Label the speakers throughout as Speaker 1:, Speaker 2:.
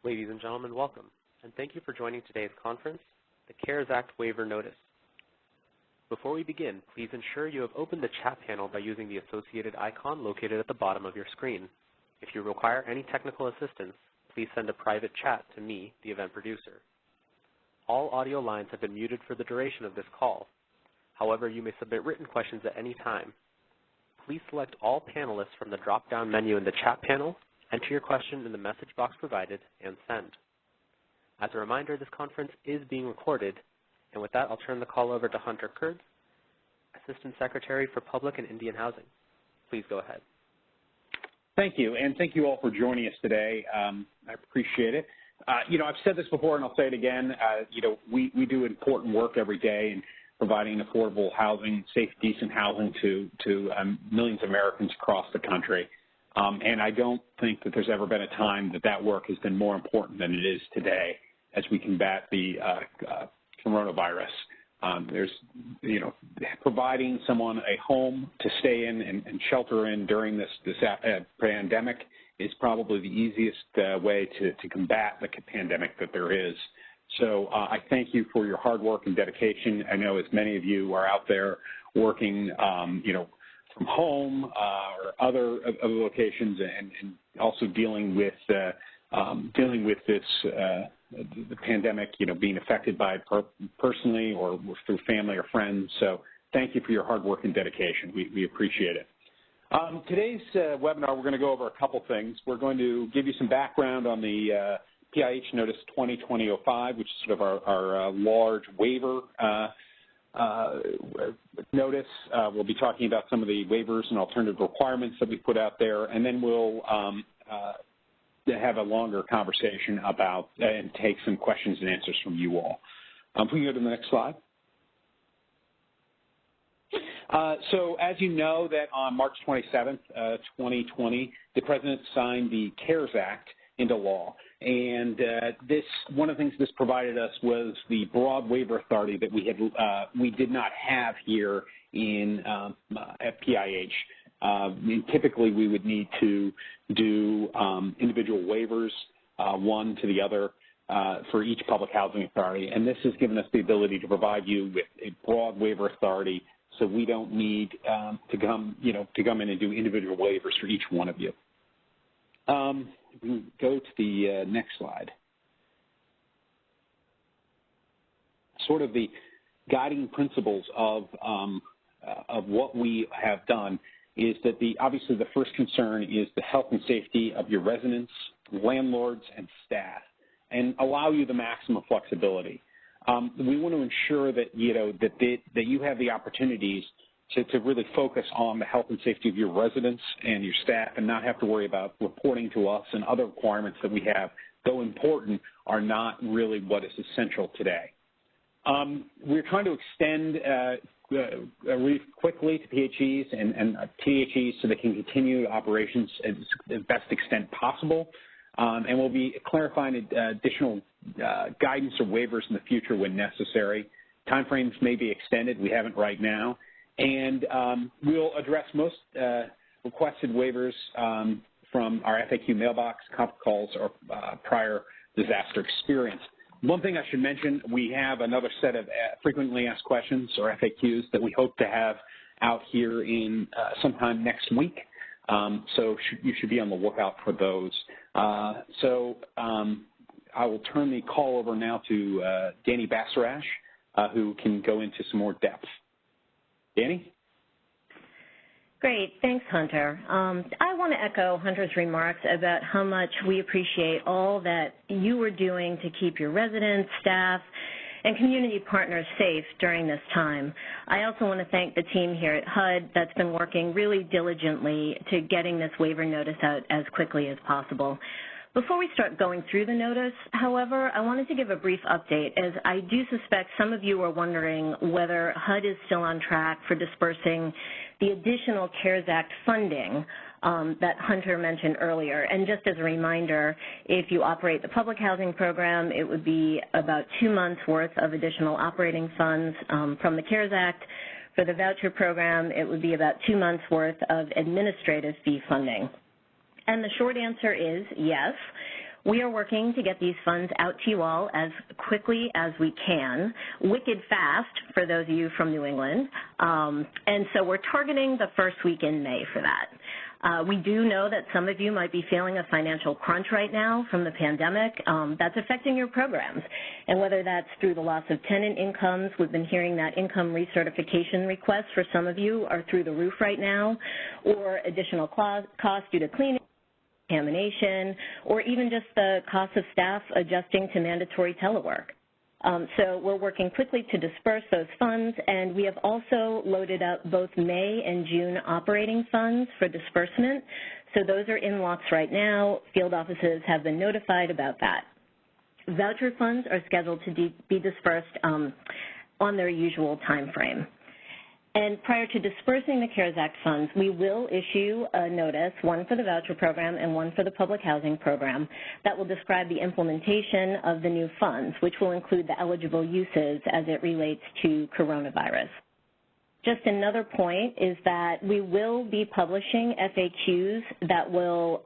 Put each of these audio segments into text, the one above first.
Speaker 1: Ladies and gentlemen, welcome, and thank you for joining today's conference, the CARES Act Waiver Notice. Before we begin, please ensure you have opened the chat panel by using the associated icon located at the bottom of your screen. If you require any technical assistance, please send a private chat to me, the event producer. All audio lines have been muted for the duration of this call. However, you may submit written questions at any time. Please select all panelists from the drop-down menu in the chat panel, enter your question in the message box provided, and send. As a reminder, this conference is being recorded, and with that, I'll turn the call over to Hunter Kurtz, Assistant Secretary for Public and Indian Housing. Please go ahead.
Speaker 2: Thank you, and thank you all for joining us today. I appreciate it. I've said this before, and I'll say it again. We do important work every day in providing affordable housing, safe, decent housing to millions of Americans across the country. And I don't think that there's ever been a time that that work has been more important than it is today as we combat the coronavirus. There's, providing someone a home to stay in and shelter in during this pandemic is probably the easiest way to combat the pandemic that there is. So I thank you for your hard work and dedication. I know as many of you are out there working, from home or other locations, and also dealing with this the pandemic, being affected by it personally or through family or friends. So thank you for your hard work and dedication. We appreciate it. Today's webinar, we're going to go over a couple things. We're going to give you some background on the PHA Notice 2020-05, which is sort of our large waiver notice. We'll be talking about some of the waivers and alternative requirements that we put out there, and then we'll have a longer conversation about and take some questions and answers from you all. If we can go to the next slide. So as you know, that on March 27th, 2020, the President signed the CARES Act into law. And one of the things this provided us was the broad waiver authority that we did not have here at PIH. Typically, we would need to do individual waivers, one to the other, for each public housing authority. And this has given us the ability to provide you with a broad waiver authority, so we don't need to come in and do individual waivers for each one of you. We can go to the next slide. Sort of the guiding principles of what we have done is that obviously the first concern is the health and safety of your residents, landlords, and staff, and allow you the maximum flexibility. We want to ensure that that you have the opportunities to really focus on the health and safety of your residents and your staff, and not have to worry about reporting to us, and other requirements that we have, though important, are not really what is essential today. We're trying to extend really quickly to PHEs and THEs so they can continue operations at the best extent possible. And we'll be clarifying additional guidance or waivers in the future when necessary. Timeframes may be extended. We haven't right now. And we'll address most requested waivers from our FAQ mailbox, conference calls, or prior disaster experience. One thing I should mention, we have another set of frequently asked questions, or FAQs, that we hope to have out here in sometime next week. So you should be on the lookout for those. I will turn the call over now to Danny Bassarash, who can go into some more depth. Danny?
Speaker 3: Great. Thanks, Hunter. I want to echo Hunter's remarks about how much we appreciate all that you are doing to keep your residents, staff, and community partners safe during this time. I also want to thank the team here at HUD that's been working really diligently to getting this waiver notice out as quickly as possible. Before we start going through the notice, however, I wanted to give a brief update, as I do suspect some of you are wondering whether HUD is still on track for dispersing the additional CARES Act funding that Hunter mentioned earlier. And just as a reminder, if you operate the public housing program, it would be about 2 months' worth of additional operating funds from the CARES Act. For the voucher program, it would be about 2 months' worth of administrative fee funding. And the short answer is yes. We are working to get these funds out to you all as quickly as we can, wicked fast for those of you from New England, and so we're targeting the first week in May for that. We do know that some of you might be feeling a financial crunch right now from the pandemic. That's affecting your programs. And whether that's through the loss of tenant incomes, we've been hearing that income recertification requests for some of you are through the roof right now, or additional costs due to cleaning, contamination, or even just the cost of staff adjusting to mandatory telework. So we're working quickly to disperse those funds, and we have also loaded up both May and June operating funds for disbursement. So those are in locks right now. Field offices have been notified about that. Voucher funds are scheduled to be dispersed on their usual time frame. And prior to dispersing the CARES Act funds, we will issue a notice, one for the voucher program and one for the public housing program, that will describe the implementation of the new funds, which will include the eligible uses as it relates to coronavirus. Just another point is that we will be publishing FAQs that will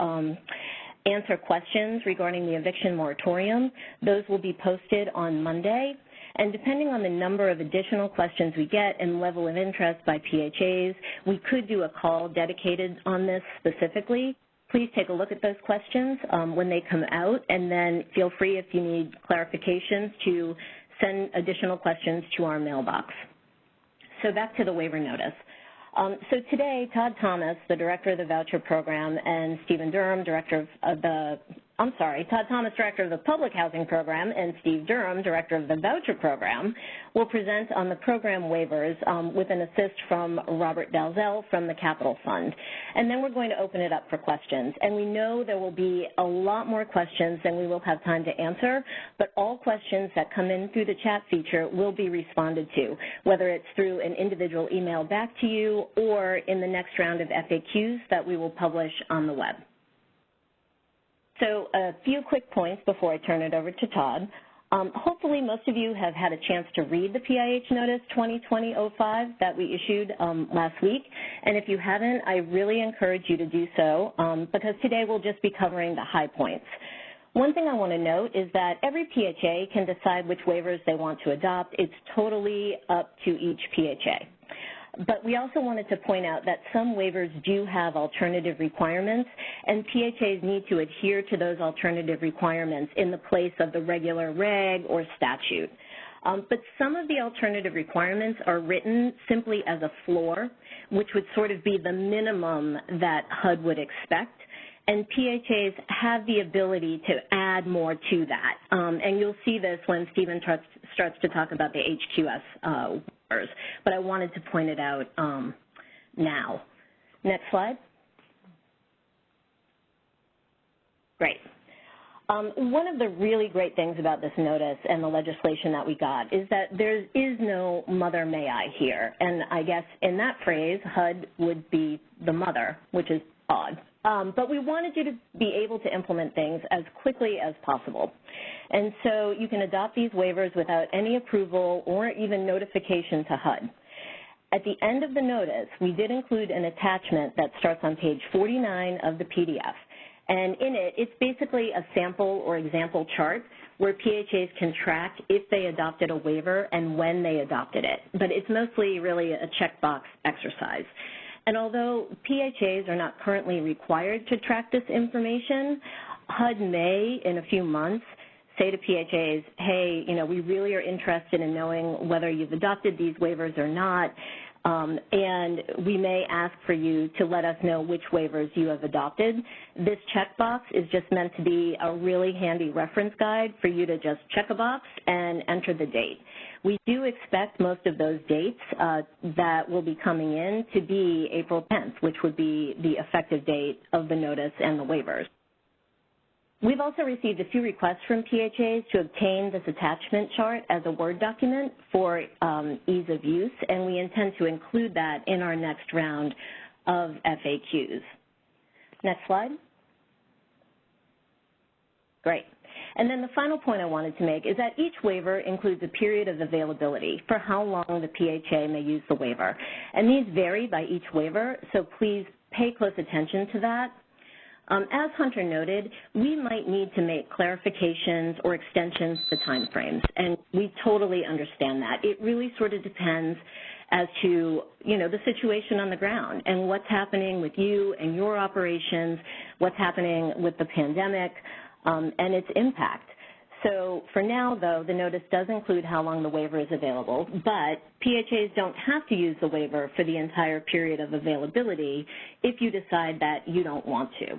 Speaker 3: answer questions regarding the eviction moratorium. Those will be posted on Monday. And depending on the number of additional questions we get and level of interest by PHAs, we could do a call dedicated on this specifically. Please take a look at those questions when they come out, and then feel free, if you need clarifications, to send additional questions to our mailbox. So back to the waiver notice. So today, Todd Thomas, the director of the voucher program, and Stephen Durham, Todd Thomas, director of the public housing program, and Steve Durham, director of the voucher program, will present on the program waivers with an assist from Robert Dalzell from the Capital Fund. And then we're going to open it up for questions. And we know there will be a lot more questions than we will have time to answer, but all questions that come in through the chat feature will be responded to, whether it's through an individual email back to you or in the next round of FAQs that we will publish on the web. So a few quick points before I turn it over to Todd. Hopefully most of you have had a chance to read the PIH Notice 2020-05 that we issued last week. And if you haven't, I really encourage you to do so because today we'll just be covering the high points. One thing I want to note is that every PHA can decide which waivers they want to adopt. It's totally up to each PHA. But we also wanted to point out that some waivers do have alternative requirements, and PHAs need to adhere to those alternative requirements in the place of the regular reg or statute. But some of the alternative requirements are written simply as a floor, which would sort of be the minimum that HUD would expect. And PHAs have the ability to add more to that. And you'll see this when Stephen starts to talk about the HQS waivers. But I wanted to point it out now. Next slide. Great. One of the really great things about this notice and the legislation that we got is that there is no mother may I here. And I guess in that phrase, HUD would be the mother, which is odd. But we wanted you to be able to implement things as quickly as possible. And so you can adopt these waivers without any approval or even notification to HUD. At the end of the notice, we did include an attachment that starts on page 49 of the PDF. And in it, it's basically a sample or example chart where PHAs can track if they adopted a waiver and when they adopted it. But it's mostly really a checkbox exercise. And although PHAs are not currently required to track this information, HUD may, in a few months, say to PHAs, hey, we really are interested in knowing whether you've adopted these waivers or not, and we may ask for you to let us know which waivers you have adopted. This checkbox is just meant to be a really handy reference guide for you to just check a box and enter the date. We do expect most of those dates that will be coming in to be April 10th, which would be the effective date of the notice and the waivers. We've also received a few requests from PHAs to obtain this attachment chart as a Word document for ease of use, and we intend to include that in our next round of FAQs. Next slide. Great. And then the final point I wanted to make is that each waiver includes a period of availability for how long the PHA may use the waiver. And these vary by each waiver, so please pay close attention to that. As Hunter noted, we might need to make clarifications or extensions to timeframes, and we totally understand that. It really sort of depends as to, the situation on the ground and what's happening with you and your operations, what's happening with the pandemic, and its impact. So for now, though, the notice does include how long the waiver is available, but PHAs don't have to use the waiver for the entire period of availability if you decide that you don't want to.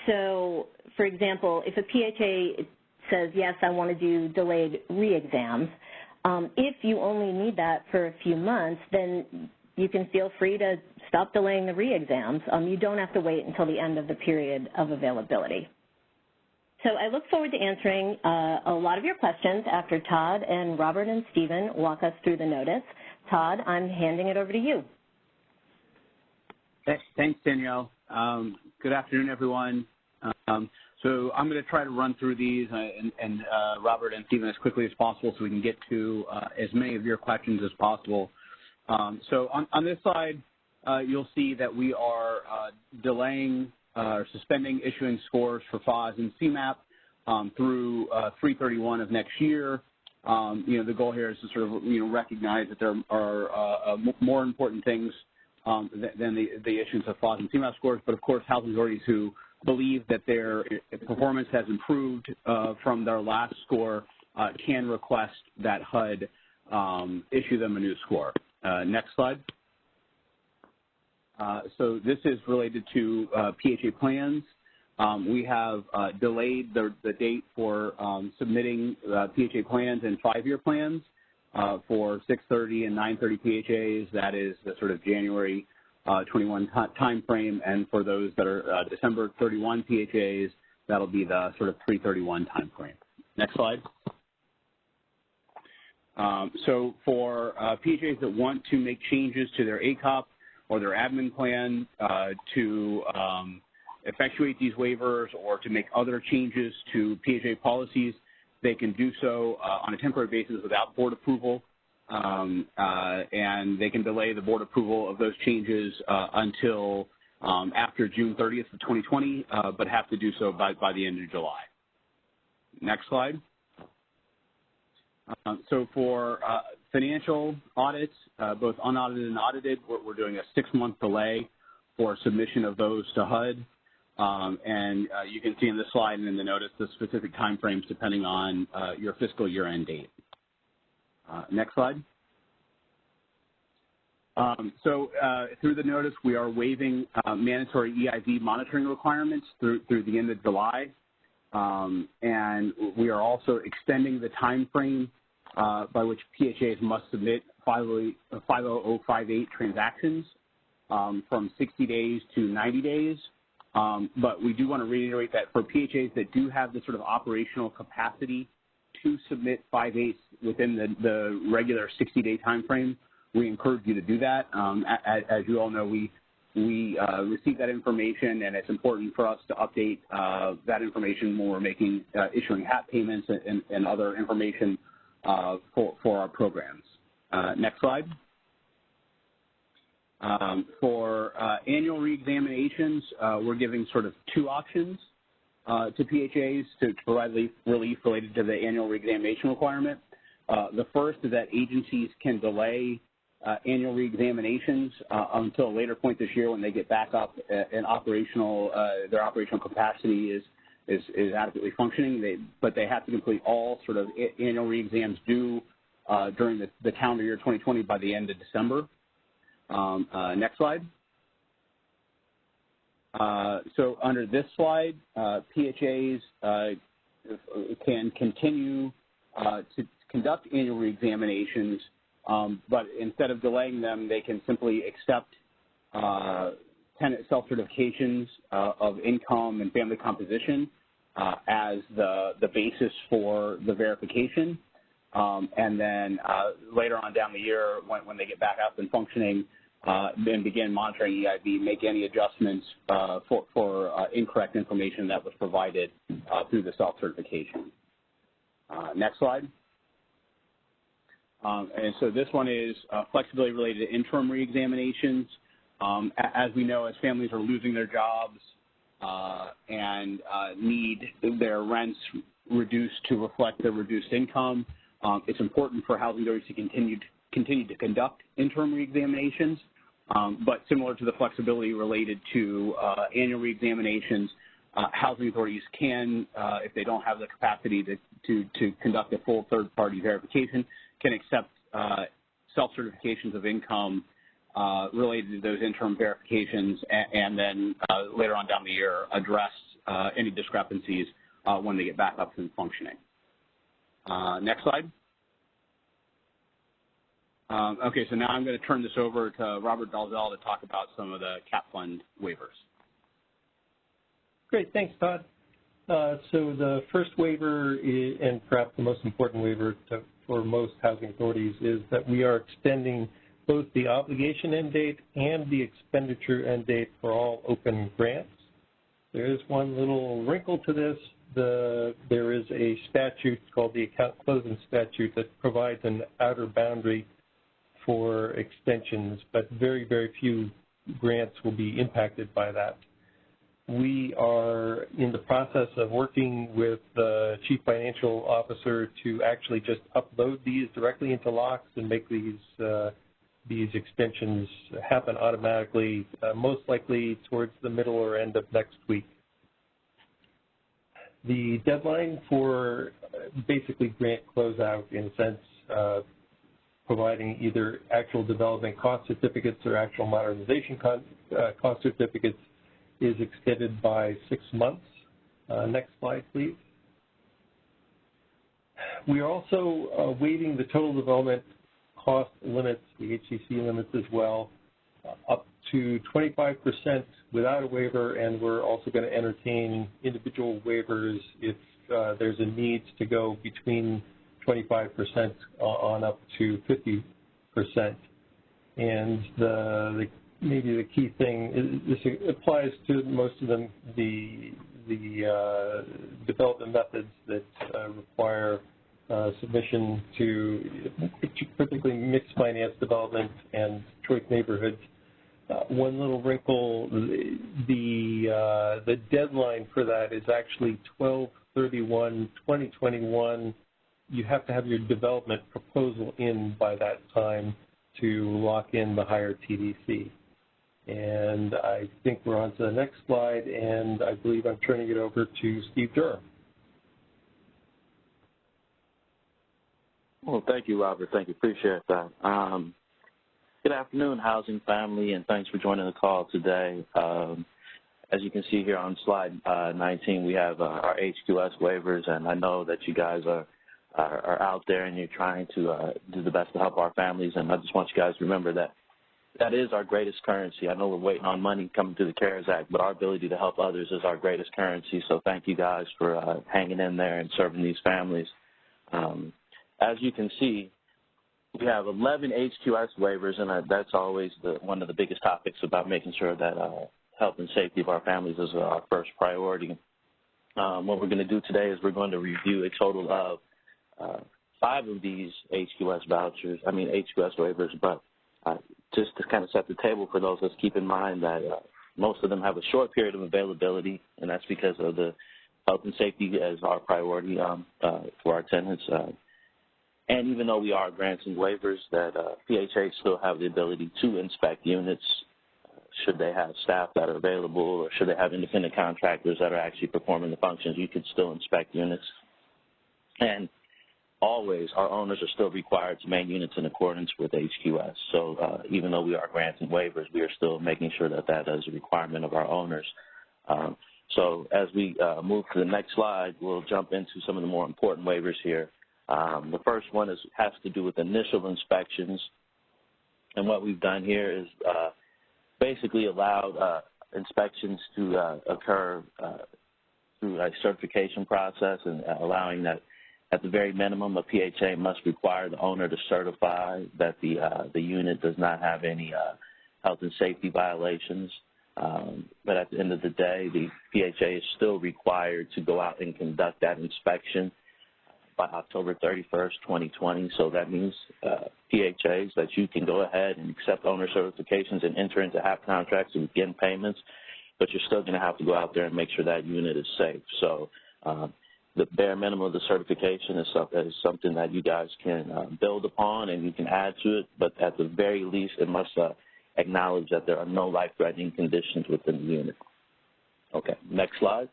Speaker 3: So, for example, if a PHA says, yes, I want to do delayed re-exams, if you only need that for a few months, then you can feel free to stop delaying the re-exams. You don't have to wait until the end of the period of availability. So I look forward to answering a lot of your questions after Todd and Robert and Stephen walk us through the notice. Todd, I'm handing it over to you.
Speaker 4: Thanks, Danielle. Good afternoon, everyone. So I'm going to try to run through these and Robert and Stephen as quickly as possible so we can get to as many of your questions as possible. So on this slide, you'll see that we are delaying or suspending issuing scores for FAS and CMAP through 3/31 of next year. The goal here is to sort of, recognize that there are more important things than the issuance of FAS and CMAP scores, but of course housing authorities who believe that their performance has improved from their last score can request that HUD issue them a new score. Next slide. So this is related to PHA plans. We have delayed the date for submitting PHA plans and 5-year plans for 630 and 930 PHAs. That is the sort of January 21 time frame, and for those that are December 31 PHAs, that'll be the sort of 331 time frame. Next slide. So for PHAs that want to make changes to their ACOP or their admin plan to effectuate these waivers or to make other changes to PHA policies, they can do so on a temporary basis without board approval, and they can delay the board approval of those changes until after June 30th of 2020, but have to do so by the end of July. Next slide. So for financial audits, both unaudited and audited, we're doing a 6-month delay for submission of those to HUD. And you can see in the slide and in the notice the specific timeframes depending on your fiscal year-end date. Next slide. So through the notice, we are waiving mandatory EIV monitoring requirements through the end of July. And we are also extending the time frame by which PHAs must submit 50058 transactions from 60 days to 90 days. But we do want to reiterate that for PHAs that do have the sort of operational capacity to submit 5/8 within the regular 60-day time frame, we encourage you to do that. As you all know, we receive that information, and it's important for us to update that information when we're issuing HAP payments and other information for our programs. Next slide. For annual reexaminations, we're giving sort of 2 options to PHAs to provide relief related to the annual reexamination requirement. The first is that agencies can delay annual reexaminations until a later point this year when they get back up and their operational capacity is adequately functioning. But they have to complete all sort of annual reexams due during the calendar year 2020 by the end of December. Next slide. So under this slide, PHAs can continue to conduct annual reexaminations, but instead of delaying them, they can simply accept tenant self-certifications of income and family composition as the basis for the verification. And then later on down the year, when they get back up and functioning, then begin monitoring EIV, make any adjustments for incorrect information that was provided through the self-certification. Next slide. And so this one is flexibility related to interim reexaminations. As we know, as families are losing their jobs, and need their rents reduced to reflect their reduced income. It's important for housing authorities to continue to conduct interim reexaminations, but similar to the flexibility related to annual reexaminations, housing authorities can, if they don't have the capacity to conduct a full third-party verification, can accept self-certifications of income related to those interim verifications, and then later on down the year address any discrepancies when they get back up to functioning. Next slide. Okay, so now I'm going to turn this over to Robert Dalzell to talk about some of the CAP fund waivers.
Speaker 5: Great, thanks, Todd. So the first waiver, and perhaps the most important waiver for most housing authorities, is that we are extending both the obligation end date and the expenditure end date for all open grants. There is one little wrinkle to this. There is a statute called the account closing statute that provides an outer boundary for extensions, but very, very few grants will be impacted by that. We are in the process of working with the Chief Financial Officer to actually just upload these directly into locks and make these extensions happen automatically, most likely towards the middle or end of next week. The deadline for basically grant closeout, in a sense, providing either actual development cost certificates or actual modernization cost certificates, is extended by 6 months. Next slide, please. We are also waiving the total development cost limits, the HCC limits as well, up to 25% without a waiver, and we're also going to entertain individual waivers if there's a need to go between 25% on up to 50%. And maybe the key thing is this applies to most of them, the development methods that require submission to particularly mixed finance development and choice neighborhoods. One little wrinkle, the deadline for that is actually 12/31/2021. You have to have your development proposal in by that time to lock in the higher TDC. And I think we're on to the next slide, and I believe I'm turning it over to Steve Durham.
Speaker 6: Well, thank you, Robert. Thank you. Appreciate that. Good afternoon, housing family, and thanks for joining the call today. As you can see here on slide 19, we have our HQS waivers, and I know that you guys are out there and you're trying to do the best to help our families, and I just want you guys to remember that that is our greatest currency. I know we're waiting on money coming through the CARES Act, but our ability to help others is our greatest currency, so thank you guys for hanging in there and serving these families. As you can see, we have 11 HQS waivers, and that's always one of the biggest topics about making sure that health and safety of our families is our first priority. What we're going to do today is we're going to review a total of 5 of these HQS waivers, but just to kind of set the table for those, let's keep in mind that most of them have a short period of availability, and that's because of the health and safety as our priority for our tenants. And even though we are granting waivers, that PHA still have the ability to inspect units should they have staff that are available, or should they have independent contractors that are actually performing the functions. You could still inspect units. And always, our owners are still required to maintain units in accordance with HQS. So even though we are granting waivers, we are still making sure that that is a requirement of our owners. So as we move to the next slide, we'll jump into some of the more important waivers here. The first one has to do with initial inspections. And what we've done here is basically allowed inspections to occur through a certification process, and allowing that at the very minimum, a PHA must require the owner to certify that the unit does not have any health and safety violations. But at the end of the day, the PHA is still required to go out and conduct that inspection by October 31st, 2020. So that means PHAs that you can go ahead and accept owner certifications and enter into HAP contracts and begin payments but you're still going to have to go out there and make sure that unit is safe. So the bare minimum of the certification is something that you guys can build upon and you can add to it, but at the very least, it must acknowledge that there are no life-threatening conditions within the unit. Okay, next slide.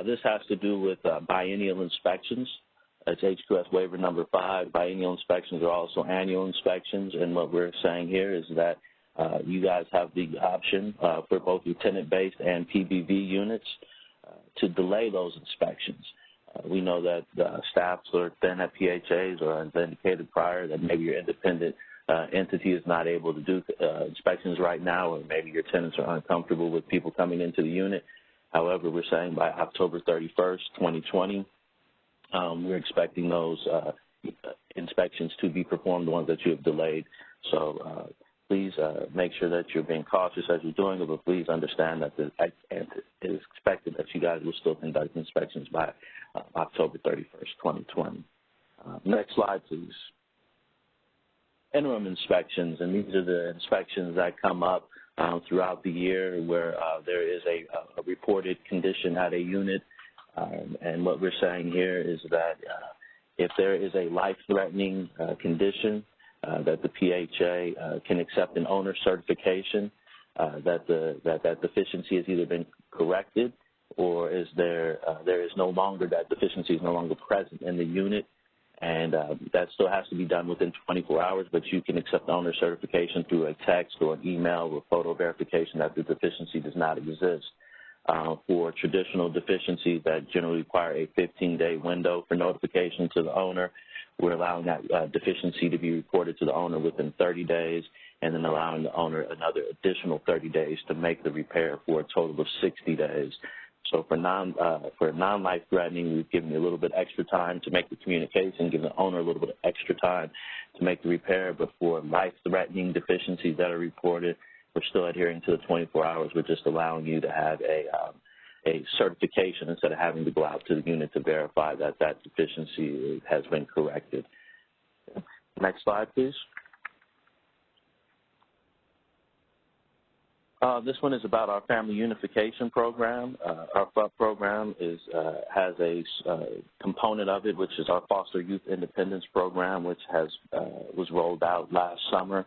Speaker 6: This has to do with biennial inspections. It's HQS waiver number 5. Biennial inspections are also annual inspections, and what we're saying here is that you guys have the option for both lieutenant-based and PBV units to delay those inspections. We know that staffs are thin at PHAs, or as indicated prior, that maybe your independent entity is not able to do inspections right now, or maybe your tenants are uncomfortable with people coming into the unit. However, we're saying by October 31st, 2020, we're expecting those inspections to be performed, the ones that you have delayed. So please make sure that you're being cautious as you're doing it, but please understand that it is expected that you guys will still conduct inspections by October 31st, 2020. Next slide, please. Interim inspections, and these are the inspections that come up throughout the year where there is a reported condition at a unit. And what we're saying here is that if there is a life-threatening condition, that the PHA can accept an owner certification that deficiency has either been corrected or there is no longer, that deficiency is no longer present in the unit. And that still has to be done within 24 hours, but you can accept owner certification through a text or an email or photo verification that the deficiency does not exist. For traditional deficiencies that generally require a 15-day window for notification to the owner, we're allowing that deficiency to be reported to the owner within 30 days, and then allowing the owner another additional 30 days to make the repair for a total of 60 days. So for non-life-threatening, we've given you a little bit extra time to make the communication, give the owner a little bit of extra time to make the repair. But for life-threatening deficiencies that are reported, we're still adhering to the 24 hours. We're just allowing you to have a certification instead of having to go out to the unit to verify that that deficiency has been corrected. Next slide, please. This one is about our family unification program. Our FUD program has a component of it, which is our foster youth independence program, which was rolled out last summer.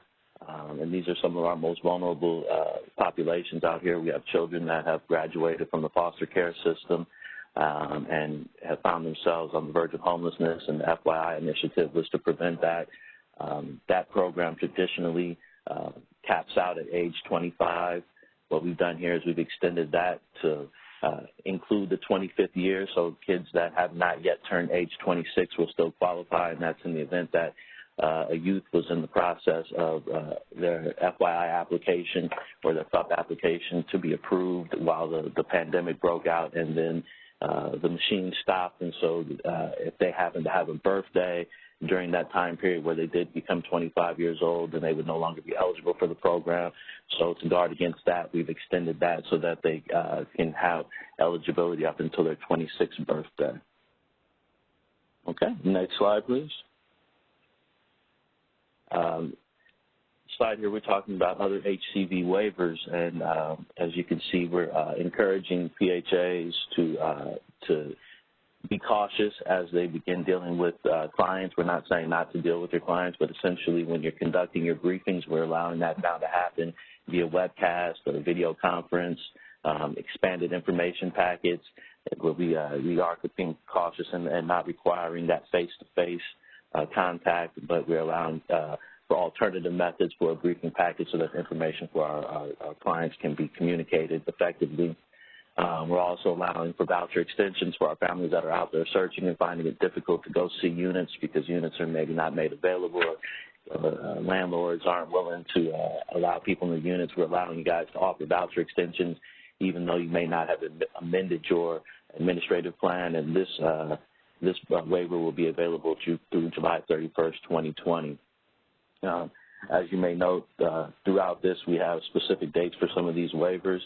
Speaker 6: And these are some of our most vulnerable populations out here. We have children that have graduated from the foster care system and have found themselves on the verge of homelessness, and the FYI initiative was to prevent that. That program traditionally caps out at age 25. What we've done here is we've extended that to include the 25th year, so kids that have not yet turned age 26 will still qualify, and that's in the event that a youth was in the process of their FYI application or their FUP application to be approved while the pandemic broke out, and then the machine stopped. And so if they happen to have a birthday during that time period where they did become 25 years old, then they would no longer be eligible for the program. So to guard against that, we've extended that so that they can have eligibility up until their 26th birthday. Okay, next slide, please. Slide here, we're talking about other HCV waivers, and as you can see, we're encouraging PHAs to be cautious as they begin dealing with clients. We're not saying not to deal with your clients, but essentially when you're conducting your briefings, we're allowing that now to happen via webcast or video conference, expanded information packets. We are being cautious and not requiring that face-to-face contact, but we're allowing for alternative methods for a briefing package so that information for our clients can be communicated effectively. We're also allowing for voucher extensions for our families that are out there searching and finding it difficult to go see units because units are maybe not made available, or landlords aren't willing to allow people in the units. We're allowing you guys to offer voucher extensions even though you may not have amended your administrative plan, and this waiver will be available through July 31st, 2020. As you may note, throughout this, we have specific dates for some of these waivers.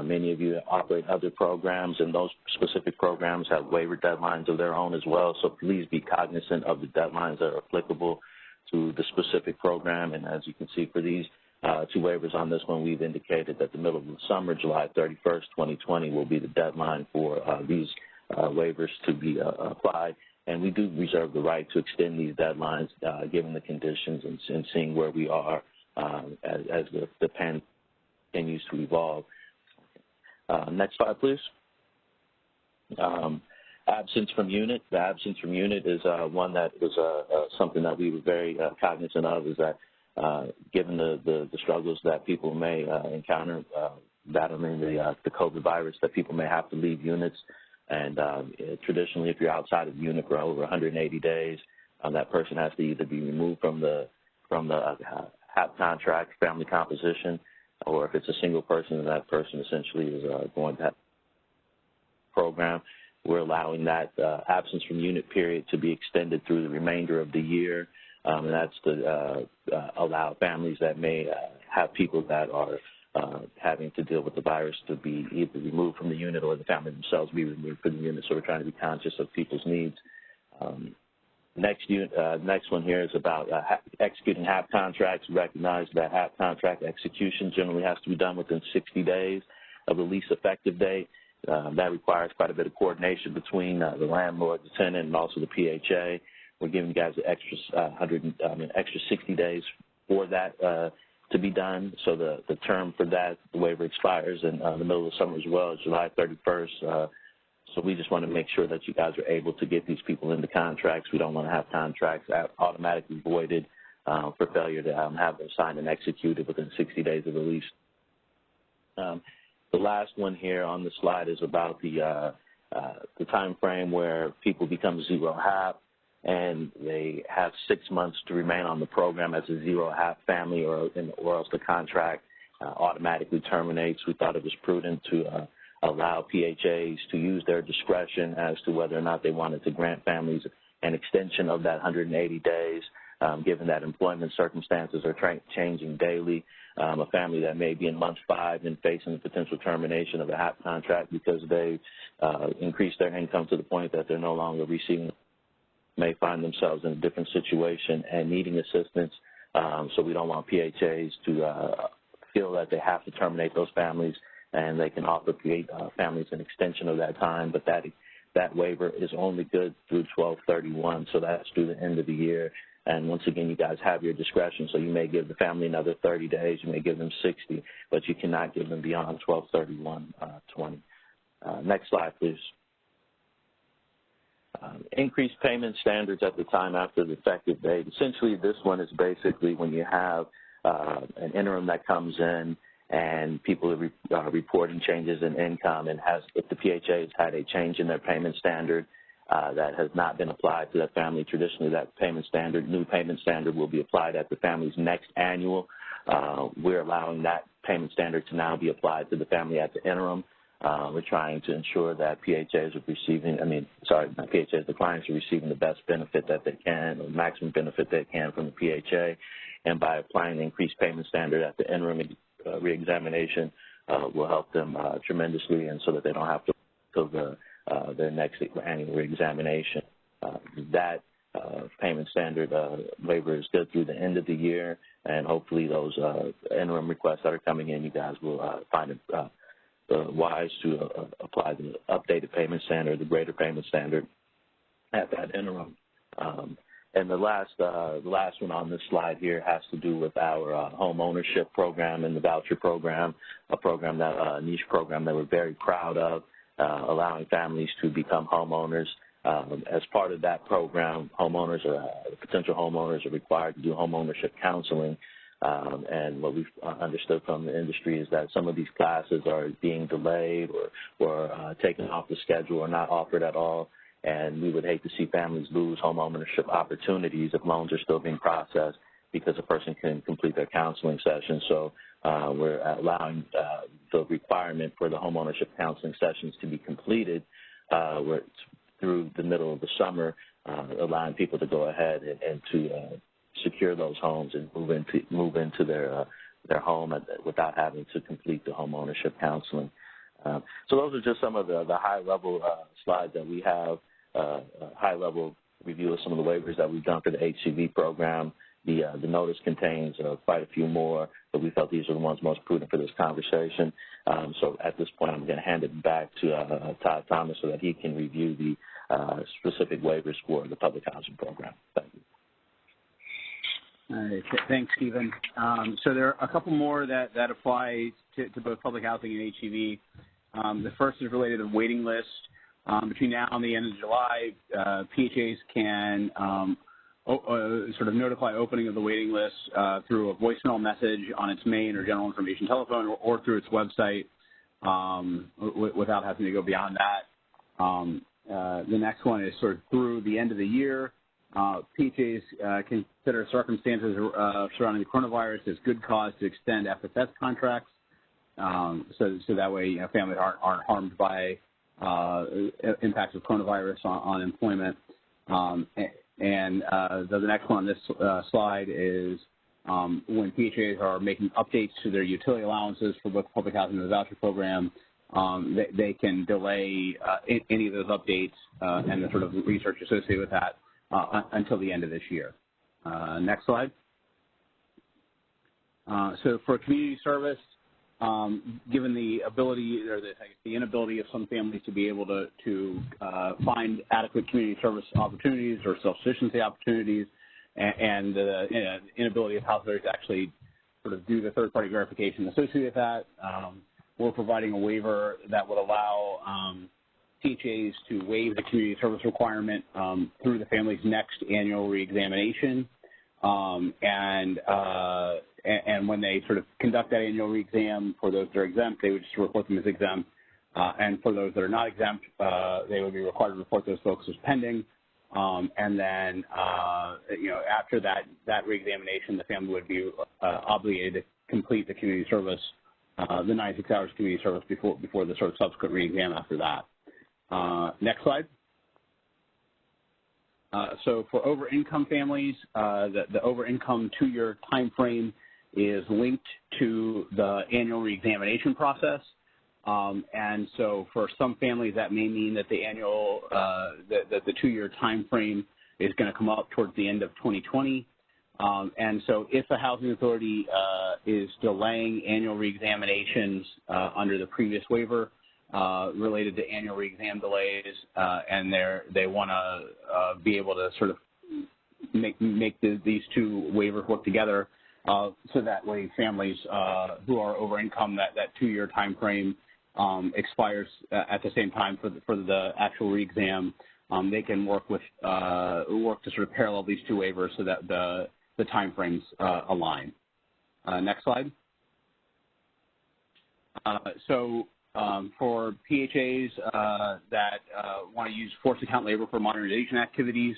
Speaker 6: Many of you operate other programs, and those specific programs have waiver deadlines of their own as well, so please be cognizant of the deadlines that are applicable to the specific program. And as you can see, for these two waivers on this one. We've indicated that the middle of the summer, July 31st, 2020, will be the deadline for these waivers to be applied. And we do reserve the right to extend these deadlines given the conditions and seeing where we are as the pandemic continues to evolve. Next slide, please. Absence from unit. The absence from unit is one that was something that we were very cognizant of, is that given the struggles that people may encounter battling the COVID virus, that people may have to leave units. And traditionally, if you're outside of the unit for over 180 days, that person has to either be removed from the HAP contract, family composition, or if it's a single person, then that person essentially is going to have a program. We're allowing that absence from unit period to be extended through the remainder of the year, and that's to allow families that may have people that are having to deal with the virus to be either removed from the unit or the family themselves be removed from the unit. So we're trying to be conscious of people's needs. Next one here is about executing HAP contracts. Recognize that HAP contract execution generally has to be done within 60 days of the lease effective date. That requires quite a bit of coordination between the landlord, the tenant, and also the PHA. We're giving you guys the extra 60 days for that to be done. So the term for that, the waiver expires in the middle of the summer as well, is July 31st. So we just want to make sure that you guys are able to get these people into contracts. We don't want to have contracts automatically voided for failure to have them signed and executed within 60 days of the lease. The last one here on the slide is about the time frame where people become zero HAP and they have 6 months to remain on the program as a zero HAP family, or else the contract automatically terminates. We thought it was prudent to allow PHAs to use their discretion as to whether or not they wanted to grant families an extension of that 180 days, given that employment circumstances are changing daily. A family that may be in month 5 and facing the potential termination of a HAP contract because they increased their income to the point that they're no longer receiving, may find themselves in a different situation and needing assistance. So we don't want PHAs to feel that they have to terminate those families, and they can offer families an extension of that time, but that waiver is only good through 12/31, so that's through the end of the year. And once again, you guys have your discretion, so you may give the family another 30 days, you may give them 60, but you cannot give them beyond 12/31/20. Next slide, please. Increased payment standards at the time after the effective date. Essentially, this one is basically when you have an interim that comes in and people are reporting changes in income, and if the PHA has had a change in their payment standard that has not been applied to that family, traditionally that new payment standard will be applied at the family's next annual. We're allowing that payment standard to now be applied to the family at the interim. We're trying to ensure that PHAs are receiving, not PHAs, the clients are receiving the best benefit that they can, or maximum benefit they can from the PHA. And by applying the increased payment standard at the interim reexamination will help them tremendously, and so that they don't have to go their next annual reexamination. That payment standard waiver is good through the end of the year, and hopefully those interim requests that are coming in, you guys will find it wise to apply the updated payment standard, the greater payment standard at that interim. And the last one on this slide here has to do with our home ownership program and the voucher program, a niche program that we're very proud of, allowing families to become homeowners. As part of that program, potential homeowners are required to do home ownership counseling. And what we've understood from the industry is that some of these classes are being delayed or taken off the schedule or not offered at all. And we would hate to see families lose home ownership opportunities if loans are still being processed because a person can complete their counseling session. So we're allowing the requirement for the home ownership counseling sessions to be completed through the middle of the summer, allowing people to go ahead and to secure those homes and move into their home without having to complete the home ownership counseling. So those are just some of the high-level slides that we have, a high-level review of some of the waivers that we've done for the HCV program. The notice contains quite a few more, but we felt these are the ones most prudent for this conversation. So at this point, I'm going to hand it back to Todd Thomas so that he can review the specific waivers for the public housing program. Thank you.
Speaker 4: All right, thanks, Stephen. So there are a couple more that apply to both public housing and HEV. The first is related to waiting list. Between now and the end of July, PHAs can sort of notify opening of the waiting list through a voicemail message on its main or general information telephone or through its website without having to go beyond that. The next one is sort of through the end of the year. PHAs consider circumstances surrounding the coronavirus as good cause to extend FSS contracts, so that way families aren't harmed by impacts of coronavirus on employment. And the next one on this slide is when PHAs are making updates to their utility allowances for both public housing and the voucher program, they can delay any of those updates and the sort of research associated with that until the end of this year. Next slide. So for community service, given the ability or the inability of some families to be able to find adequate community service opportunities or self-sufficiency opportunities, and the inability of house authorities to actually sort of do the third-party verification associated with that, we're providing a waiver that would allow PHAs to waive the community service requirement through the family's next annual reexamination. And when they sort of conduct that annual reexam, for those that are exempt, they would just report them as exempt. And for those that are not exempt, they would be required to report those folks as pending. And then, after that reexamination, the family would be obligated to complete the community service, the 96 hours community service before the sort of subsequent reexam after that. Next slide. So for over-income families, the over-income 2-year time frame is linked to the annual reexamination process. And so for some families, that may mean that the annual, that the 2-year time frame is going to come up towards the end of 2020. And so if the housing authority is delaying annual reexaminations under the previous waiver, related to annual reexam delays, and they want to be able to sort of make these two waivers work together, so that way families who are over income, that 2-year time frame expires at the same time for the actual reexam. They can work to sort of parallel these two waivers so that the time frames align. Next slide. For PHAs that want to use forced account labor for modernization activities,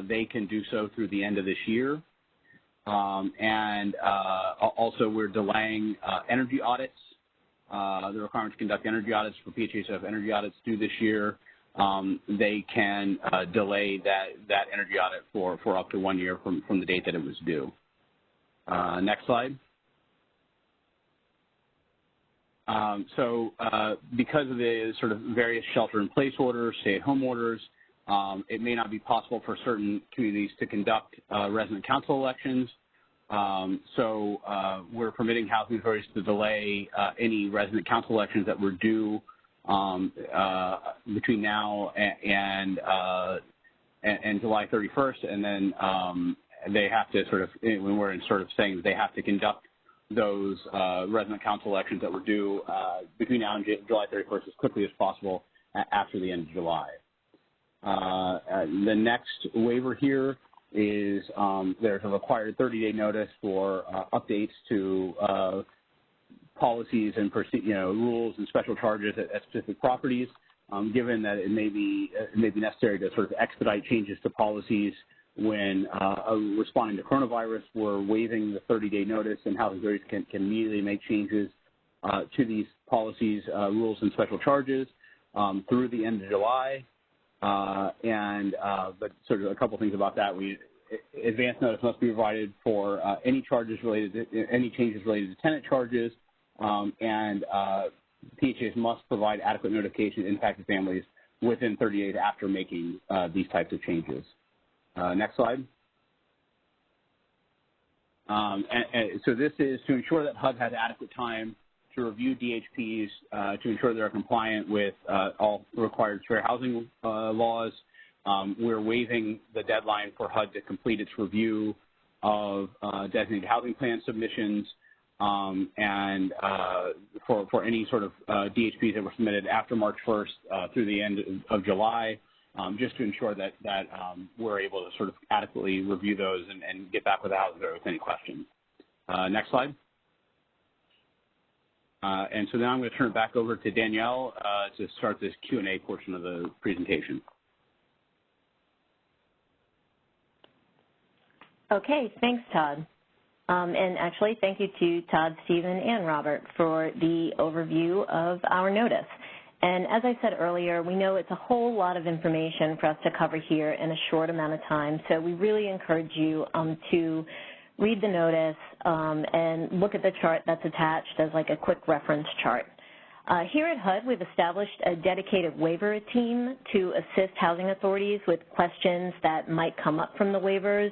Speaker 4: they can do so through the end of this year. And also we're delaying energy audits, the requirement to conduct energy audits for PHAs that have energy audits due this year. They can delay that energy audit for up to 1 year from the date that it was due. Next slide. Because of the sort of various shelter-in-place orders, stay-at-home orders, it may not be possible for certain communities to conduct resident council elections. We're permitting housing authorities to delay any resident council elections that were due between now and July 31st, and then they have to sort of, when we're sort of saying that they have to conduct those resident council elections that were due between now and July 31st as quickly as possible after the end of July. The next waiver here is there's a required 30-day notice for updates to policies and rules and special charges at specific properties. Given that it may be necessary to sort of expedite changes to policies when responding to coronavirus, we're waiving the 30-day notice, and housing authorities can immediately make changes to these policies, rules, and special charges through the end of July. But sort of a couple things about that: advance notice must be provided for any changes related to tenant charges, and PHAs must provide adequate notification to impacted families within 30 days after making these types of changes. Next slide. So this is to ensure that HUD has adequate time to review DHPs to ensure they're compliant with all required fair housing laws. We're waiving the deadline for HUD to complete its review of designated housing plan submissions and for any sort of DHPs that were submitted after March 1st through the end of July, just to ensure that we're able to sort of adequately review those and get back with the housing with any questions. Next slide. And so now I'm going to turn it back over to Danielle to start this Q&A portion of the presentation.
Speaker 3: Okay, thanks, Todd. And actually, thank you to Todd, Stephen, and Robert for the overview of our notice. And as I said earlier, we know it's a whole lot of information for us to cover here in a short amount of time, so we really encourage you to read the notice and look at the chart that's attached as like a quick reference chart. Here at HUD, we've established a dedicated waiver team to assist housing authorities with questions that might come up from the waivers.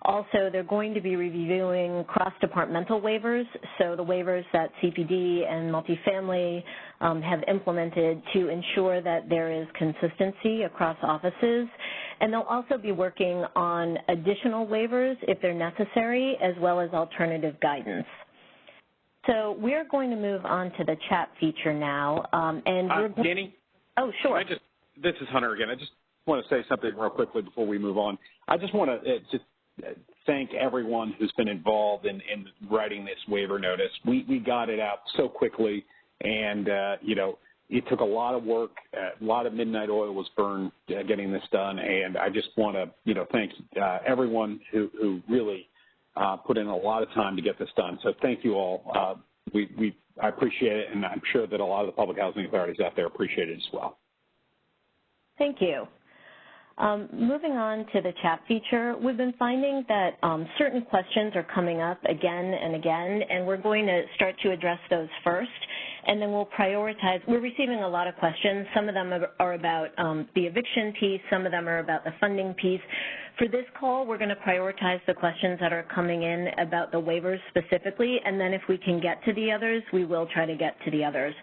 Speaker 3: Also, they're going to be reviewing cross-departmental waivers, so the waivers that CPD and multifamily have implemented to ensure that there is consistency across offices. And they'll also be working on additional waivers if they're necessary, as well as alternative guidance. So we're going to move on to the chat feature now.
Speaker 2: Danny?
Speaker 3: Oh, sure.
Speaker 2: This is Hunter again. I just want to say something real quickly before we move on. I just want to just thank everyone who's been involved in writing this waiver notice. We got it out so quickly, and, you know, it took a lot of work. A lot of midnight oil was burned getting this done, and I just want to, you know, thank everyone who really put in a lot of time to get this done. So thank you all. I appreciate it, and I'm sure that a lot of the public housing authorities out there appreciate it as well.
Speaker 3: Thank you. Moving on to the chat feature, we've been finding that certain questions are coming up again and again, and we're going to start to address those first, and then we'll prioritize. We're receiving a lot of questions. Some of them are about the eviction piece. Some of them are about the funding piece. For this call, we're going to prioritize the questions that are coming in about the waivers specifically, and then if we can get to the others, we will try to get to the others.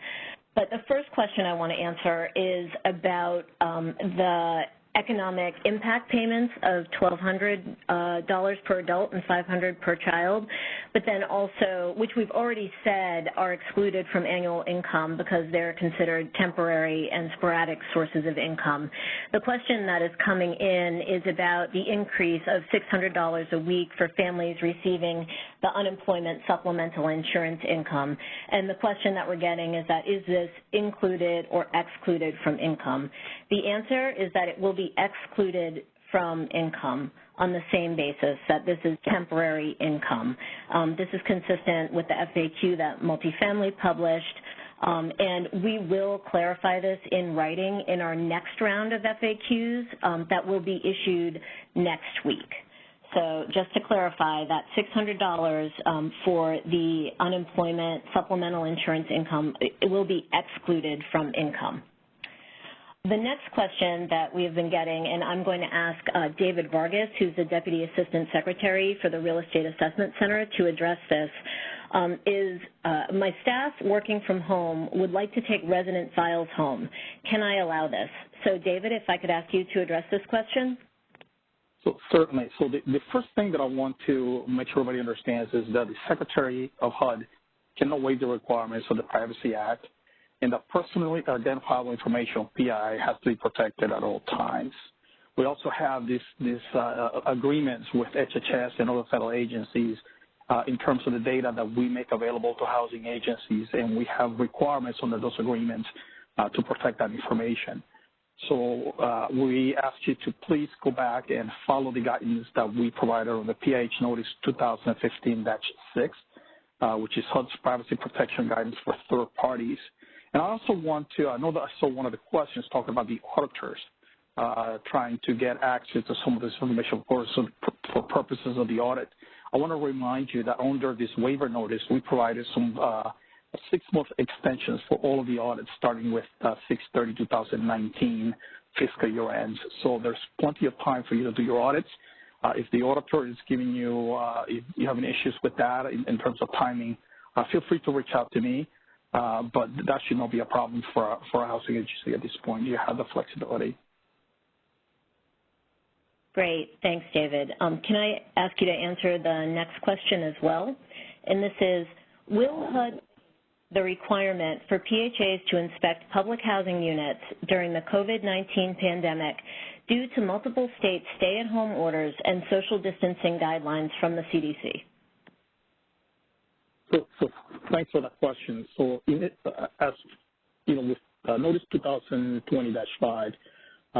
Speaker 3: But the first question I want to answer is about the economic impact payments of $1,200 per adult and $500 per child, but then also, which we've already said are excluded from annual income because they're considered temporary and sporadic sources of income. The question that is coming in is about the increase of $600 a week for families receiving the unemployment supplemental insurance income. And the question that we're getting is that, is this included or excluded from income? The answer is that it will be excluded from income on the same basis, that this is temporary income. This is consistent with the FAQ that multifamily published, and we will clarify this in writing in our next round of FAQs that will be issued next week. So just to clarify, that $600 for the unemployment supplemental insurance income, it will be excluded from income. The next question that we have been getting, and I'm going to ask David Vargas, who's the Deputy Assistant Secretary for the Real Estate Assessment Center, to address this, is my staff working from home would like to take resident files home. Can I allow this? So David, if I could ask you to address this question.
Speaker 7: So certainly. So the first thing that I want to make sure everybody understands is that the Secretary of HUD cannot waive the requirements of the Privacy Act, and that personally identifiable information, PI, has to be protected at all times. We also have these agreements with HHS and other federal agencies in terms of the data that we make available to housing agencies, and we have requirements under those agreements to protect that information. So we ask you to please go back and follow the guidance that we provided on the PH Notice 2015-6, which is HUD's privacy protection guidance for third parties. And I also want to, I know that I saw one of the questions talking about the auditors trying to get access to some of this information for purposes of the audit. I want to remind you that under this waiver notice, we provided some 6-month extensions for all of the audits starting with 6/30/2019 fiscal year ends. So there's plenty of time for you to do your audits. If the auditor is giving you, if you have any issues with that in terms of timing, feel free to reach out to me. But that should not be a problem for a housing agency at this point. You have the flexibility.
Speaker 3: Great. Thanks, David. Can I ask you to answer the next question as well? And this is, will HUD the requirement for PHAs to inspect public housing units during the COVID-19 pandemic due to multiple states' stay-at-home orders and social distancing guidelines from the CDC?
Speaker 7: So thanks for that question. So as you know, with Notice 2020-5,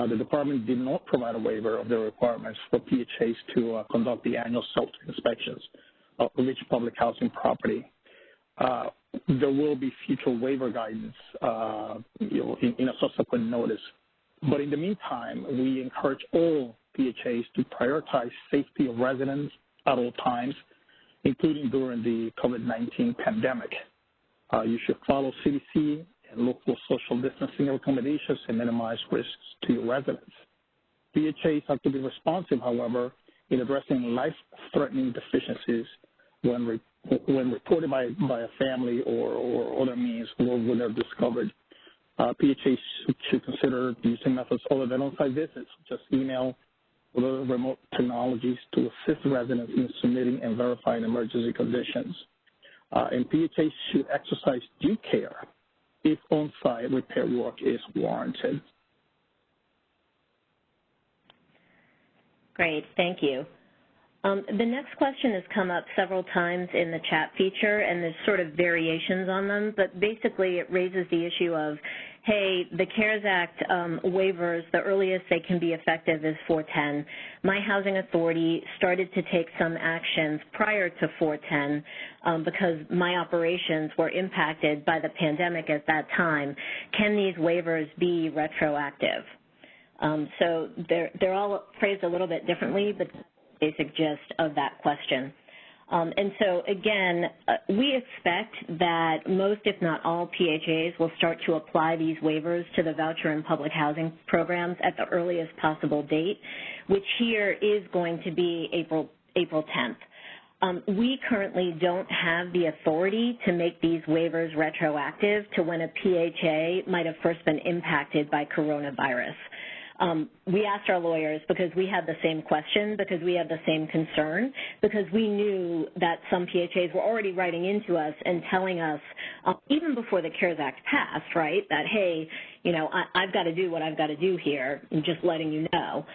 Speaker 7: the department did not provide a waiver of the requirements for PHAs to conduct the annual self-inspections of each public housing property. There will be future waiver guidance, in a subsequent notice. But in the meantime, we encourage all PHAs to prioritize safety of residents at all times, including during the COVID-19 pandemic. You should follow CDC and local social distancing recommendations and minimize risks to your residents. PHAs have to be responsive, however, in addressing life-threatening deficiencies when reported by a family or other means or when they're discovered. PHAs should consider using methods other than on-site visits, just email or other remote technologies to assist residents in submitting and verifying emergency conditions. And PHAs should exercise due care if on-site repair work is warranted.
Speaker 3: Great, thank you. The next question has come up several times in the chat feature, and there's sort of variations on them, but basically it raises the issue of, hey, the CARES Act waivers, the earliest they can be effective is 4/10. My housing authority started to take some actions prior to 4/10 because my operations were impacted by the pandemic at that time. Can these waivers be retroactive? So they're all phrased a little bit differently, but basic gist of that question. And so, again, we expect that most, if not all, PHAs will start to apply these waivers to the voucher and public housing programs at the earliest possible date, which here is going to be April 10th. We currently don't have the authority to make these waivers retroactive to when a PHA might have first been impacted by coronavirus. We asked our lawyers because we had the same question, because we had the same concern, because we knew that some PHAs were already writing into us and telling us, even before the CARES Act passed, right, that, hey, you know, I've got to do what I've got to do here, I'm just letting you know.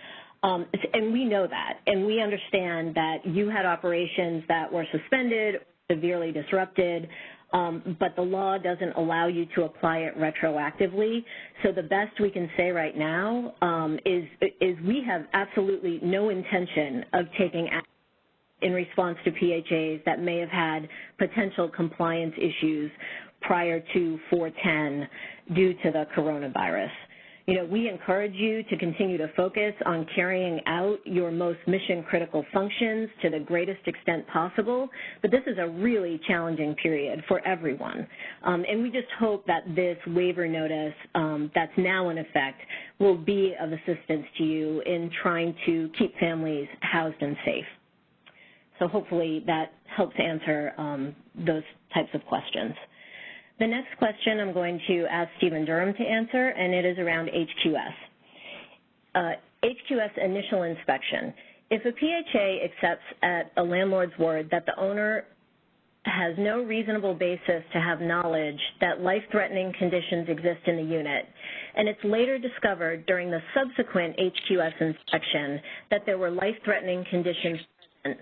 Speaker 3: And we know that, and we understand that you had operations that were suspended, severely disrupted, but the law doesn't allow you to apply it retroactively. So the best we can say right now is we have absolutely no intention of taking action in response to PHAs that may have had potential compliance issues prior to 4/10 due to the coronavirus. You know, we encourage you to continue to focus on carrying out your most mission-critical functions to the greatest extent possible, but this is a really challenging period for everyone. And we just hope that this waiver notice that's now in effect will be of assistance to you in trying to keep families housed and safe. So hopefully that helps answer those types of questions. The next question I'm going to ask Stephen Durham to answer, and it is around HQS. HQS initial inspection. If a PHA accepts at a landlord's word that the owner has no reasonable basis to have knowledge that life-threatening conditions exist in the unit, and it's later discovered during the subsequent HQS inspection that there were life-threatening conditions present,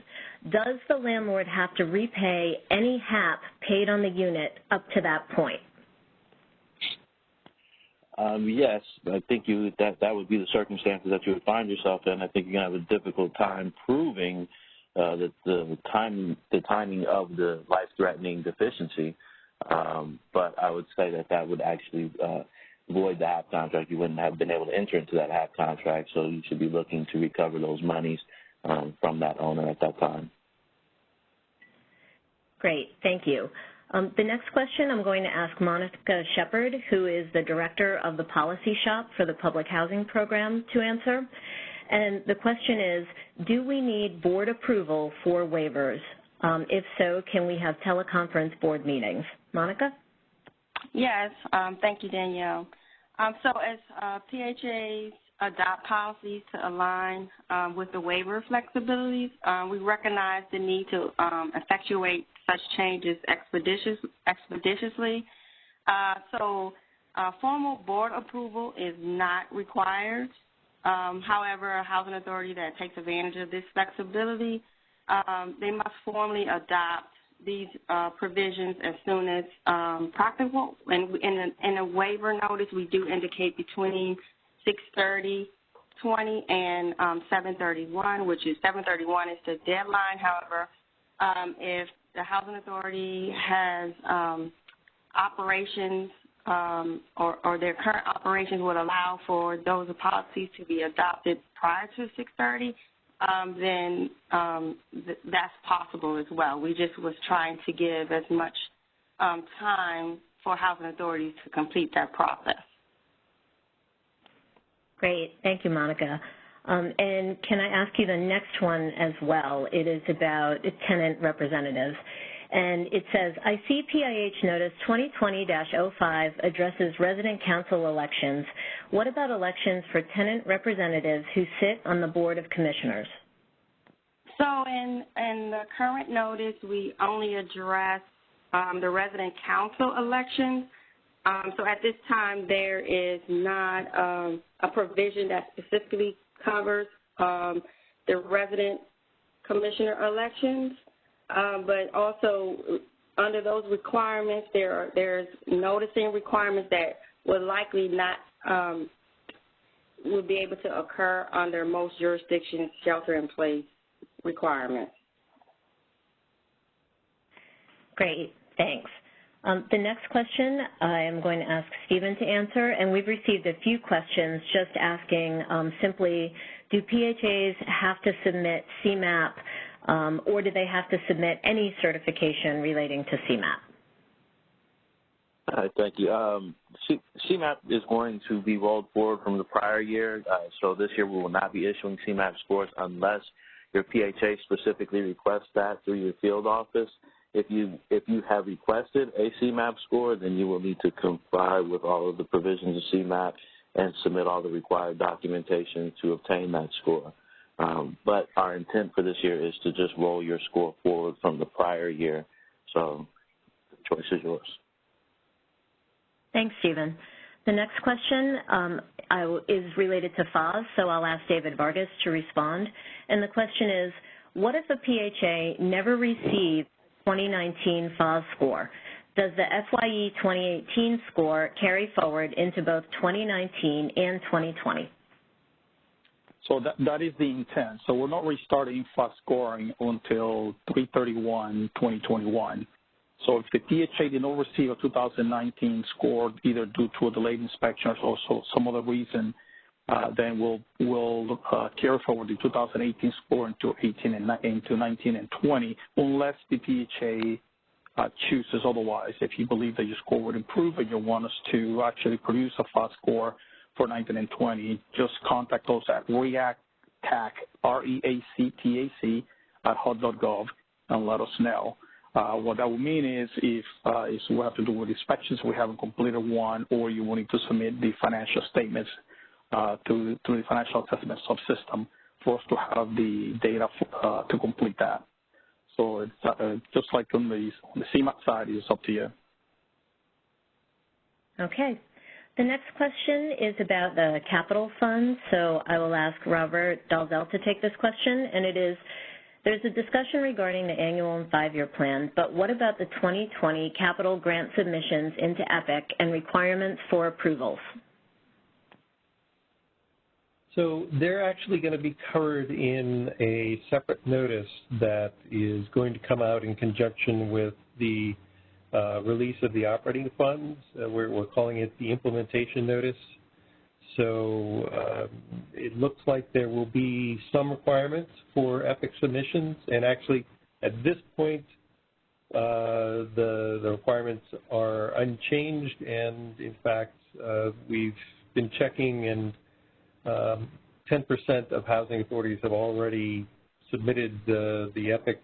Speaker 3: does the landlord have to repay any HAP paid on the unit up to that point?
Speaker 6: Yes, I think that would be the circumstances that you would find yourself in. I think you're going to have a difficult time proving that the timing of the life-threatening deficiency. But I would say that would actually void the HAP contract. You wouldn't have been able to enter into that HAP contract, so you should be looking to recover those monies from that owner at that time.
Speaker 3: Great, thank you. The next question I'm going to ask Monica Shepard, who is the director of the policy shop for the public housing program, to answer. And the question is, do we need board approval for waivers? If so, can we have teleconference board meetings? Monica?
Speaker 8: Yes, thank you, Danielle. So as PHAs adopt policies to align with the waiver flexibilities, we recognize the need to effectuate such changes expeditiously. So formal board approval is not required. However, a housing authority that takes advantage of this flexibility, they must formally adopt these provisions as soon as practical. And in a waiver notice, we do indicate between 6/30/20 and 7/31, which is 7/31 is the deadline. However, if the housing authority has operations or their current operations would allow for those policies to be adopted prior to 6/30, then that's possible as well. We just was trying to give as much time for housing authorities to complete that process.
Speaker 3: Great. Thank you, Monica. And can I ask you the next one as well? It is about tenant representatives. And it says, I see PIH Notice 2020-05 addresses resident council elections. What about elections for tenant representatives who sit on the Board of Commissioners?
Speaker 8: So in the current notice, we only address the resident council elections. So at this time, there is not a provision that specifically covers the resident commissioner elections. But also under those requirements, there's noticing requirements that would likely not would be able to occur under most jurisdictions' shelter-in-place requirements.
Speaker 3: Great, thanks. The next question I am going to ask Stephen to answer, and we've received a few questions just asking simply, do PHAs have to submit CMAP or do they have to submit any certification relating to CMAP?
Speaker 6: All right, thank you. CMAP is going to be rolled forward from the prior year, so this year we will not be issuing CMAP scores unless your PHA specifically requests that through your field office. If you have requested a CMAP score, then you will need to comply with all of the provisions of CMAP and submit all the required documentation to obtain that score. But our intent for this year is to just roll your score forward from the prior year. So the choice is yours.
Speaker 3: Thanks, Stephen. The next question is related to FAS, so I'll ask David Vargas to respond. And the question is, what if a PHA never received a 2019 FAS score? Does the FYE 2018 score carry forward into both 2019 and 2020?
Speaker 7: So that is the intent. So we're not restarting FAS scoring until 3/31/2021. So if the PHA did not receive a 2019 score, either due to a delayed inspection or some other reason, then we'll carry forward the 2018 score into 19 and 20, unless the PHA chooses otherwise. If you believe that your score would improve and you want us to actually produce a FAS score for 19 and 20, just contact us at REACTAC, REACTAC at HUD.gov and let us know. What that would mean is if we have to do with inspections, we haven't completed one, or you will need to submit the financial statements to the financial assessment subsystem for us to have the data to complete that. So it's just like on the CMAP side, it's up to you.
Speaker 3: Okay. The next question is about the capital fund, so I will ask Robert Dalzell to take this question, and it is, there's a discussion regarding the annual and 5-year plan, but what about the 2020 capital grant submissions into EPIC and requirements for approvals?
Speaker 5: So they're actually going to be covered in a separate notice that is going to come out in conjunction with the release of the operating funds. We're calling it the implementation notice. So it looks like there will be some requirements for EPIC submissions, and actually at this point the requirements are unchanged, and in fact we've been checking, and 10% of housing authorities have already submitted the EPIC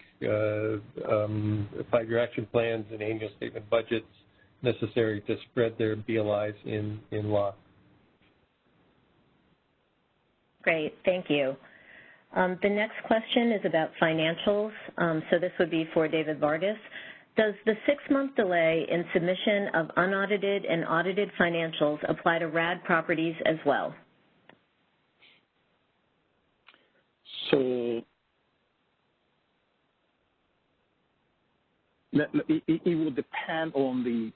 Speaker 5: 5-year action plans and annual statement budgets necessary to spread their BLIs in law.
Speaker 3: Great, thank you. The next question is about financials. So this would be for David Vargas. Does the 6-month delay in submission of unaudited and audited financials apply to RAD properties as well?
Speaker 7: So it will depend on the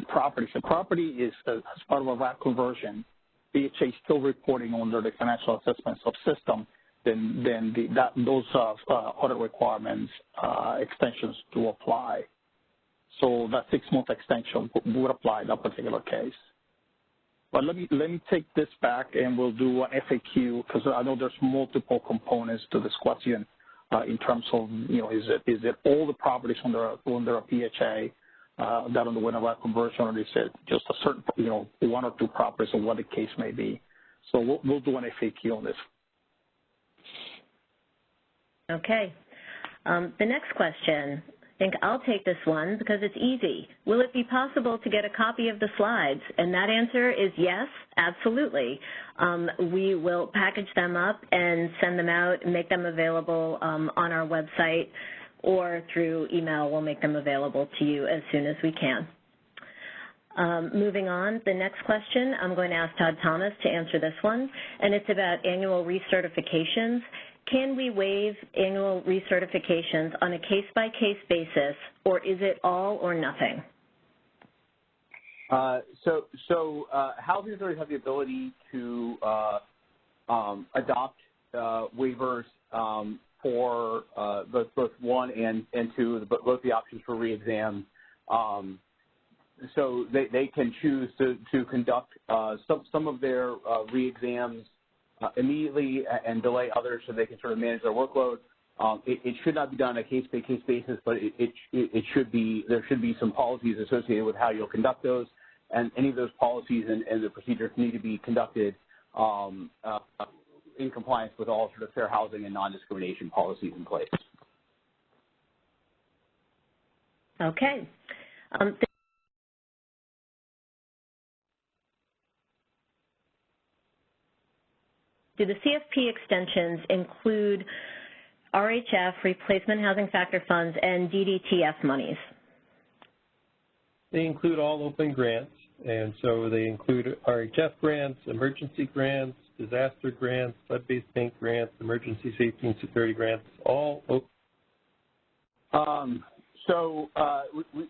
Speaker 7: property. If the property is as part of a RAD conversion, PHA is still reporting under the financial assessment subsystem, then those audit requirements extensions do apply. So that 6-month extension would apply in that particular case. But let me take this back and we'll do an FAQ because I know there's multiple components to this question in terms of, is it all the properties under a PHA that underwent a RAD conversion, or is it just a certain, 1 or 2 properties, or what the case may be. So we'll do an FAQ on this.
Speaker 3: Okay. The next question, I think I'll take this one because it's easy. Will it be possible to get a copy of the slides? And that answer is yes, absolutely. We will package them up and send them out and make them available on our website, or through email. We'll make them available to you as soon as we can. Moving on, the next question, I'm going to ask Todd Thomas to answer this one, and it's about annual recertifications. Can we waive annual recertifications on a case-by-case basis, or is it all or nothing?
Speaker 4: So housing authorities have the ability to adopt waivers for both 1 and 2, both the options for re-exam. So they can choose to conduct some of their re-exams immediately and delay others so they can sort of manage their workload. It should not be done on a case-by-case basis, but there should be some policies associated with how you'll conduct those, and any of those policies and the procedures need to be conducted in compliance with all sort of fair housing and non-discrimination policies in place.
Speaker 3: Okay. Do the CFP extensions include RHF, replacement housing factor funds, and DDTF monies?
Speaker 5: They include all open grants, and so they include RHF grants, emergency grants, disaster grants, flood-based bank grants, emergency safety and security grants, all open.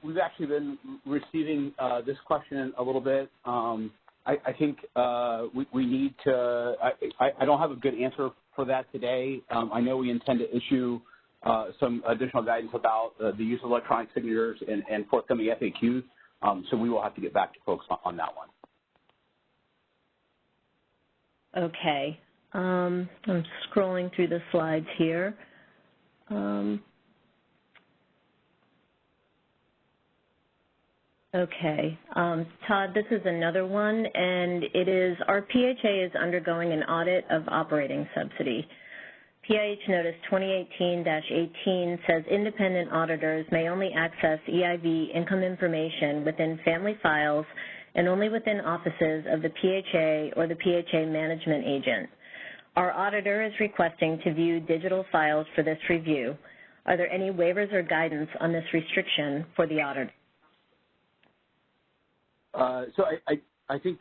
Speaker 4: We've actually been receiving this question a little bit. I think we need to, I don't have a good answer for that today. I know we intend to issue some additional guidance about the use of electronic signatures and forthcoming FAQs, so we will have to get back to folks on that one.
Speaker 3: Okay. I'm scrolling through the slides here. Okay. Todd, this is another one, and it is, our PHA is undergoing an audit of operating subsidy. PIH Notice 2018-18 says independent auditors may only access EIV income information within family files and only within offices of the PHA or the PHA management agent. Our auditor is requesting to view digital files for this review. Are there any waivers or guidance on this restriction for the auditor?
Speaker 4: So I think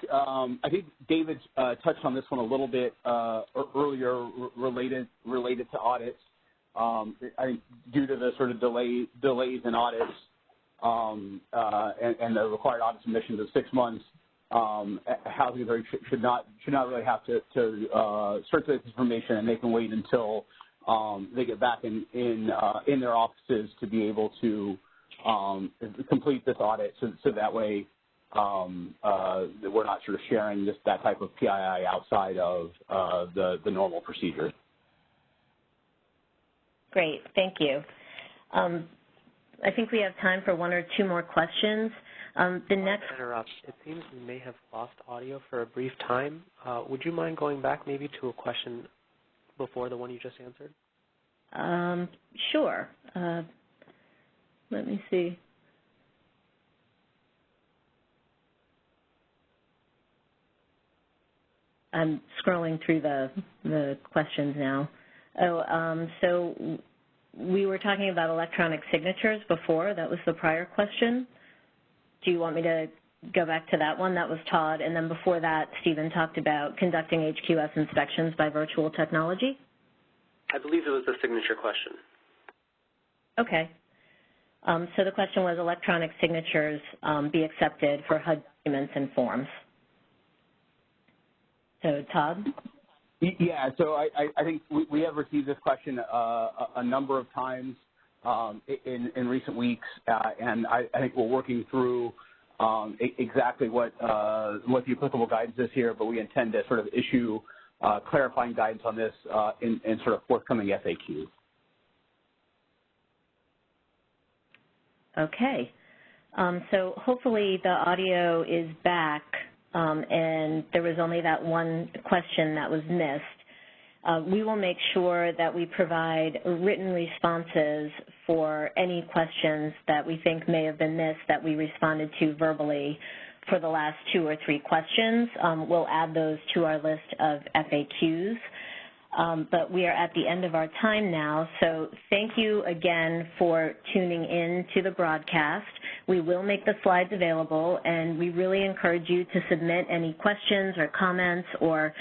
Speaker 4: David touched on this one a little bit earlier, related to audits. I think due to the sort of delays in audits and the required audit submissions of 6 months, housing authorities should not really have to circulate this information, and they can wait until they get back in their offices to be able to complete this audit, so that way that we're not sort of sharing that type of PII outside of the normal procedures.
Speaker 3: Great, thank you. I think we have time for 1 or 2 more questions. The next.
Speaker 1: Interrupt. It seems we may have lost audio for a brief time. Would you mind going back maybe to a question before the one you just answered?
Speaker 3: Sure. Let me see. I'm scrolling through the questions now. So we were talking about electronic signatures before. That was the prior question. Do you want me to go back to that one? That was Todd. And then before that, Stephen talked about conducting HQS inspections by virtual technology.
Speaker 1: I believe it was a signature question.
Speaker 3: Okay. So the question was electronic signatures be accepted for HUD documents and forms. So Todd?
Speaker 4: Yeah, so I think we have received this question a number of times in recent weeks, and I think we're working through exactly what the applicable guidance is here, but we intend to sort of issue clarifying guidance on this in sort of forthcoming FAQs.
Speaker 3: Okay. So hopefully the audio is back, and there was only that one question that was missed. We will make sure that we provide written responses for any questions that we think may have been missed that we responded to verbally for the last 2 or 3 questions. We'll add those to our list of FAQs. But we are at the end of our time now, so thank you again for tuning in to the broadcast. We will make the slides available, and we really encourage you to submit any questions or comments or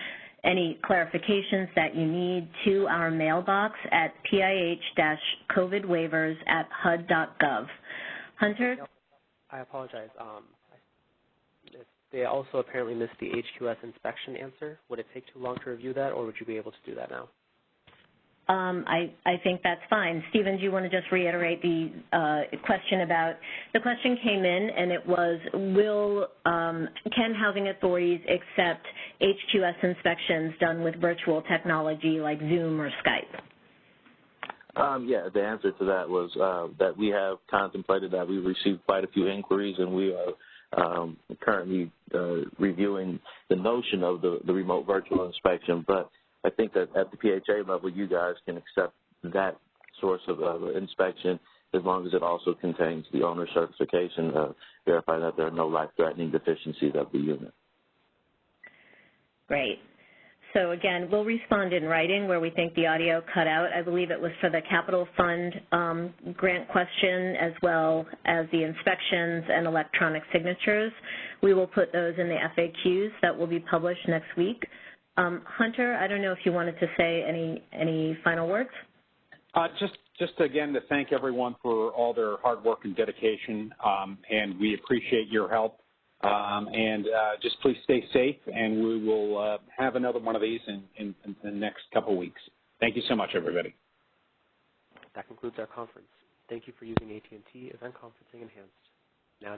Speaker 3: any clarifications that you need to our mailbox at PIH-COVIDwaivers@HUD.gov. Hunter?
Speaker 1: I apologize. They also apparently missed the HQS inspection answer. Would it take too long to review that, or would you be able to do that now?
Speaker 3: I think that's fine. Stephen, do you want to just reiterate the question about, the question came in and it was, can housing authorities accept HQS inspections done with virtual technology like Zoom or Skype?
Speaker 6: Yeah, the answer to that was that we have contemplated that. We've received quite a few inquiries, and we are currently reviewing the notion of the remote virtual inspection, but I think that at the PHA level, you guys can accept that source of inspection as long as it also contains the owner certification to verify that there are no life-threatening deficiencies of the unit.
Speaker 3: Great. So again, we'll respond in writing where we think the audio cut out. I believe it was for the Capital Fund grant question as well as the inspections and electronic signatures. We will put those in the FAQs that will be published next week. Hunter, I don't know if you wanted to say any final words?
Speaker 2: Just again to thank everyone for all their hard work and dedication, and we appreciate your help. Just please stay safe, and we will have another one of these in the next couple of weeks. Thank you so much, everybody.
Speaker 1: That concludes our conference. Thank you for using AT&T Event Conferencing Enhanced. Now